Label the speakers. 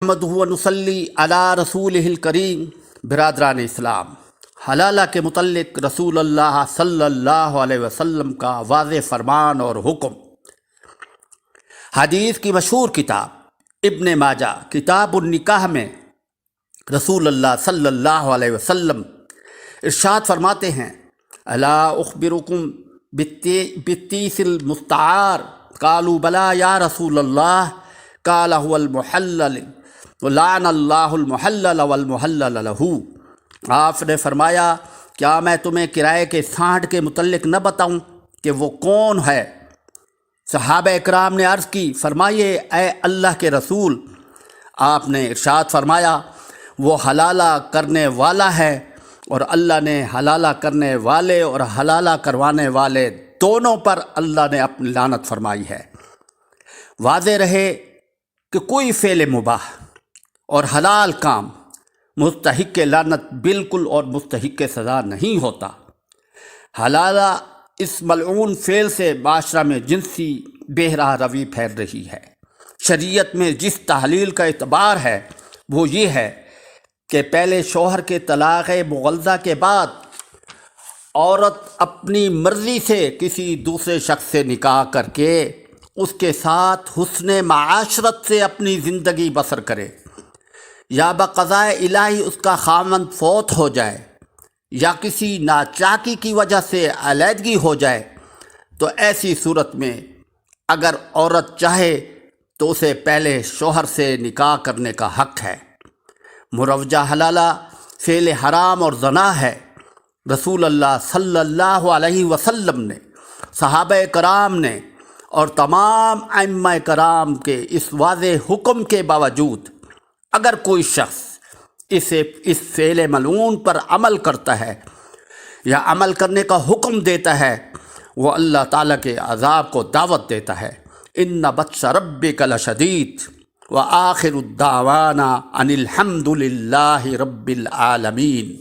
Speaker 1: محمد و نصلی علی رسولہ الکریم۔ برادران اسلام، حلالہ کے متعلق رسول اللہ صلی اللہ علیہ وسلم کا واضح فرمان اور حکم۔ حدیث کی مشہور کتاب ابن ماجہ کتاب النکاح میں رسول اللہ صلی اللہ علیہ وسلم ارشاد فرماتے ہیں: الا اخبرکم بالتیس المستعار؟ قالوا بلا یا رسول اللہ، قال هو المحلل ولعن اللہ المحلل والمحلل لہ۔ آپ نے فرمایا، کیا میں تمہیں کرائے کے سانٹ کے متعلق نہ بتاؤں کہ وہ کون ہے؟ صحابہ اکرام نے عرض کی، فرمائیے اے اللہ کے رسول۔ آپ نے ارشاد فرمایا، وہ حلالہ کرنے والا ہے، اور اللہ نے حلالہ کرنے والے اور حلالہ کروانے والے دونوں پر اللہ نے اپنی لعنت فرمائی ہے۔ واضح رہے کہ کوئی فعل مباح اور حلال کام مستحق لعنت بالکل اور مستحق سزا نہیں ہوتا۔ حلالہ اس ملعون فعل سے معاشرہ میں جنسی بے راہ روی پھیل رہی ہے۔ شریعت میں جس تحلیل کا اعتبار ہے وہ یہ ہے کہ پہلے شوہر کے طلاق مغلظہ کے بعد عورت اپنی مرضی سے کسی دوسرے شخص سے نکاح کر کے اس کے ساتھ حسن معاشرت سے اپنی زندگی بسر کرے، یا بقضاء الہی اس کا خاوند فوت ہو جائے یا کسی ناچاکی کی وجہ سے علیحدگی ہو جائے، تو ایسی صورت میں اگر عورت چاہے تو اسے پہلے شوہر سے نکاح کرنے کا حق ہے۔ مروجہ حلالہ فعل حرام اور زنا ہے۔ رسول اللہ صلی اللہ علیہ وسلم نے، صحابہ کرام نے اور تمام ائمہ کرام کے اس واضح حکم کے باوجود اگر کوئی شخص اس فعل ملعون پر عمل کرتا ہے یا عمل کرنے کا حکم دیتا ہے، وہ اللہ تعالیٰ کے عذاب کو دعوت دیتا ہے۔ ان بطش ربک لشدید وآخر الدعوانا ان الحمد للہ رب العالمین۔